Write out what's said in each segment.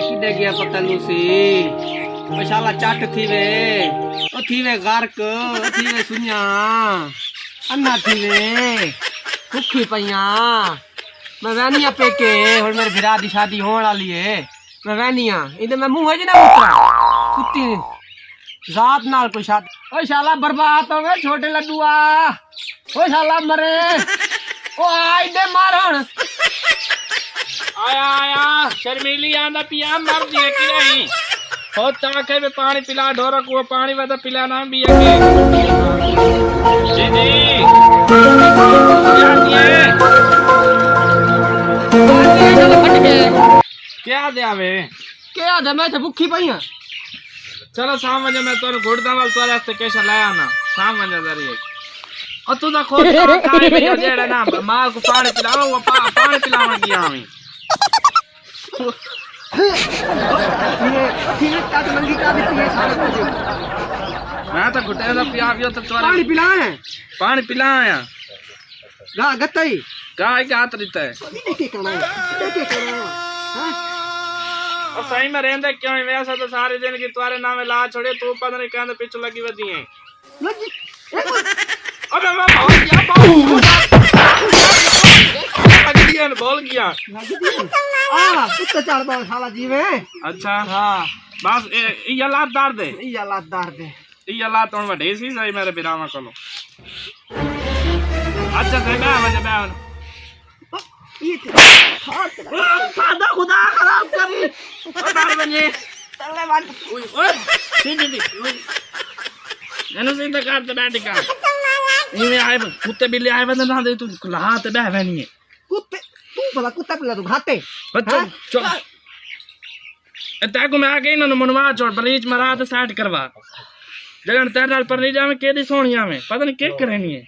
किडे गया पता लूसी मशाला चाट थी वे गार्क थी वे सुनिया अन्ना थी वे भुखी पईया मैं वैनिया पेके और मेरे भिरा दी शादी होने वाली है मैं वैनिया इधर मैं मुंह है ना मुतरा कुत्ती जात नाल कोई शादी ओ शाला बर्बाद हो गए छोटे लड्डूआ ओ शाला मरे ओ आई दे मारन आया आया शर्मीली आंदा पिया मर दिए कि नहीं हो ताके में पानी पिला ढोरा को पानी वादा पिलाना भी है जी जी क्या दे आवे क्या दे मैं तो भूखी पई हां चलो शाम बजे मैं तोर घोड़दा वाल तोरे वास्ते कैसा लाया ना शाम बजे जरिए और तू तो खोद खाए भैया जेड़ा ना माल को पानी पिलाओ वो पानी पिलावा गया हमें ठीक काट मंगी का भी पिए सारे कुछ मैं तो घुटे दा पिया गयो तो तोरे पानी पिला आया गा गतई काय के हाथ रहता है देखे करना हां और सही में रहंदे क्यों वैसा तो सारे दिन की तुम्हारे नाम ला छोड़े तू पता नहीं कहंदे पीछे लगी वदी है अबे मैं बोल गया आ कुत्ता चढ़ बा साला जीवे अच्छा हां बस ये लातदार दे ये लात तो वडे सी सही मेरे बिरामा कोलो अच्छा से मैं ये खुदा खराब करी बार बने चले वन ओए सी ननु से तो काट बैठ का ये आए कुत्ते बिल्ली आए बंद ना दे तू हाथ बहवे नहीं है कुत्ते तू भला कुत्ता पिला तू घाटे बच्चों चल ताको मैं आ गई ना मनवा छोड़ बलीच मरा तो स्टार्ट करवा जगन तेरे नाल पर नहीं जावे केदी सोनिया में पता नहीं के करनी है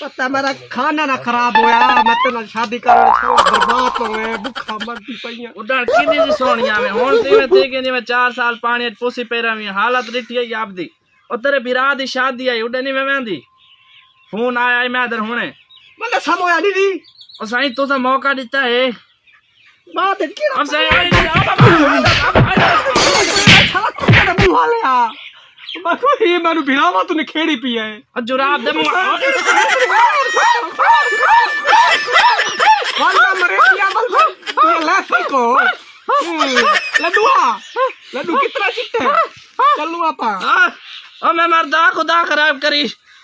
पता मेरा खाना ना खराब होया मैं तेरे शादी कर बर्बाद हो गए भूखा मरती पईया उधर केदी सोनिया में हुन ते के नहीं मैं 4 साल पानी पोसी पेरा में हालत रिठी है आप दी और तेरे बिरा दी शादी आई उडे नहीं मैं वेंदी फोन आया मैं इधर हुने मतलब समोया नहीं और साईं तो सा मौका देता है बात है कि अब सही साला कुत्ते ने मुंह वाले आ बाको ये मारू भिड़ावा तूने खेड़ी पिया है और जुराब दे वाला मरे पिया बल तू लाफी को लड्डू कितना सीखते है चलू आपा ओ मैं मरदा खुदा खराब करी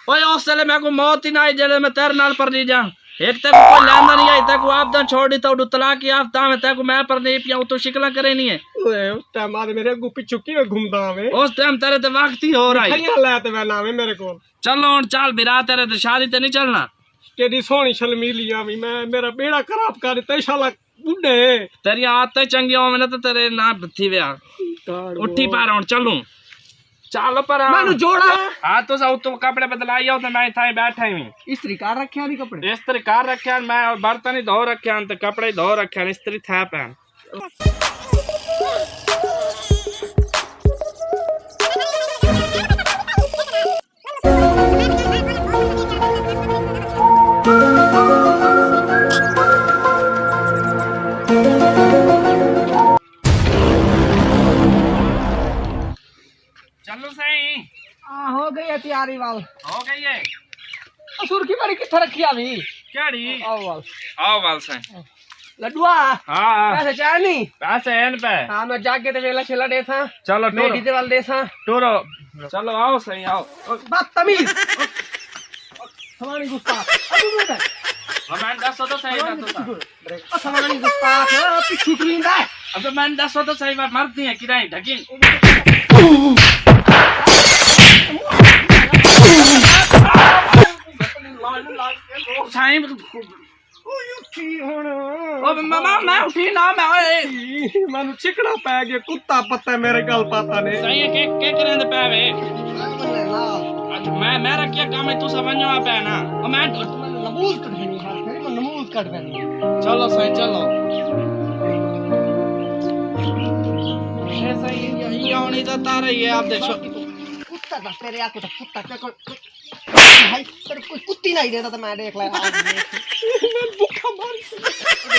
ओए उस साले मैं को मौत ही ना आई जेले मैं तेरे नाल पर नहीं जा एक तक कोई लेंदा नहीं आई तक आप दा छोड़ दी तो तलाक की आप ता मैं तक मैं पर नहीं पिया तो शिकला करे नहीं है ओए उस टाइम आदमी मेरे गु पिछु की घूमदा आवे उस टाइम तेरे ते वक्त ही हो रहा है खलिया लाते मैं नावे मेरे को चलो हुन चल बिरा तेरे ते शादी ते नहीं चलना केडी सोनी शर्मीली आवी मैं मेरा बेड़ा खराब कर ते शाला बुड्ढे तेरी आदत चंगी हो मैंने तो तेरे ना थी वे उठी पा रहा हूं चलूं चलो पर मैंने जोड़ा हां तो सब तो कपड़े बदलाई हो तो मैं था बैठा ही इस्त्री कार रखया नहीं कपड़े इस्त्री कार रखया मैं और बर्तन ही धो रखया तो कपड़े धो रखया इस्त्री था पहन चलो सही हो गई है तैयारी वाल हो गई है असुर की बड़ी किथे रखी आवी केड़ी आओ वाल सही लड्डुआ हां पैसे चाह नहीं पैसे एन पे हां मैं जाके ते वेला छेला देसा चलो मैं डीजे वाल देसा टोरो चलो आओ सही आओ बदतमीज हमारी गुस्ताख अबू बेटा मैं 10 तो सही ना तो हमारी गुस्ताख पिछू क्लींदा अब मैं 10 तो सही बात मरती है कि नहीं ढकी साईं ओ मामा मैं उठी ना मैं चिकड़ा पै गया कुत्ता पत्ता मेरे गल पाता ने सही है के करे दे पैवे मैं मेरा क्या काम है तू समझो आ पे ना और मैं नमूज कटनी है मैं नमूज कट देनी चलो सही चलो ये सही ये होनी तो तारा ये आप देखो कुत्ता तेरे आके तो कुत्ता भाई तेरे कोई कुत्ती नहीं देता तो मैं देख लाया भूखा मर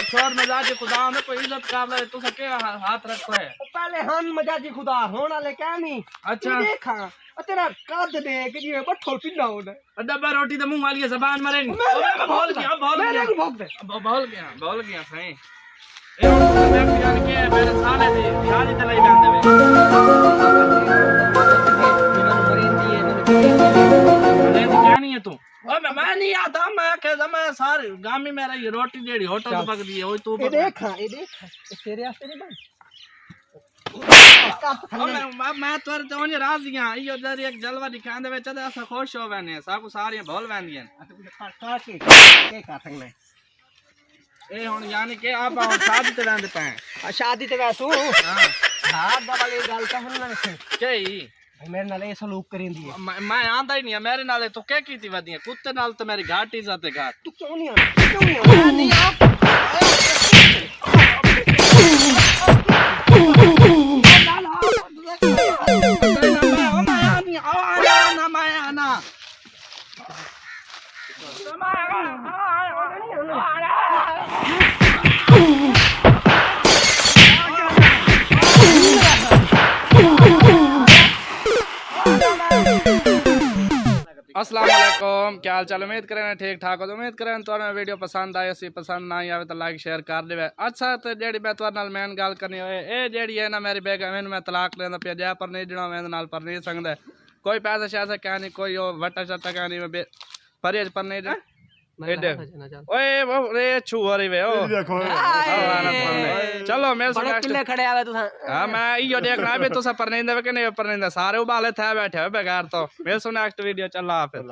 छोड़ मजाजी खुदा में कोई इज्जत कर ले तू सके हाथ रखो है पहले हम मजाजी खुदा होना ले क्या नहीं अच्छा देखा तेरा कद देख जी बठोल पिन्ना होना डब्बा रोटी तो मुंह वाली जबान मरेंगे बोल गया सही ए मैं प्यार के मेरे साले दे याद ही तलाई बंद में अरे क्या नहीं है तू ओ मैं नहीं आता मैं कह मैं सारे गांव में मेरा ये रोटी जेड़ी होटल पक दी है ओए तू ये देखा तेरे वास्ते नहीं बन मैं तोर तो ने राजियां यो दर एक जलवा दिखान दे चद ऐसा खुश हो वने साकू सारी भोल वंदियन के का थंगले ए हुन यानी के आप शादी ते वंदे पे शादी ते वैसू हां हां वाली गल का हुन ना केई मेरे नाल ये सलूक करेंदी है मैं आंदा ही नहीं मेरे नाल तो क्या कीती वदियां कुत्ते नाल तो मेरी घाट इज्जत है घाट तू क्यों नहीं आ नहीं अस्सलाम वालेकुम क्या हाल चाल उम्मीद करें ठीक ठाक हो उम्मीद करें तुहानू वीडियो पसंद आए सी पसंद ना आवे तो लाइक शेयर कर देवे अच्छा तो जेडी मैं तुहारे नाल मेन गल करनी होए ए जेडी है ना मेरी बेगम मैं तलाक लेंदा पे जा पर नहीं जणा मेरे नाल पर नहीं सकदा कोई पैसा शैसा क्या नहीं कोई ओ वटा शटा क्या नहीं परहेज पर नहीं जा ओए वो रे छू हरी वे ओ चलो मेरे बड़े किले खड़े आवे तू हां मैं इयो देखना बे तुसा पर नहीं देवे कि नहीं पर नहीं सारे उबाले थे बैठे बेकार तो मेरे सो नेक्स्ट वीडियो चला फिर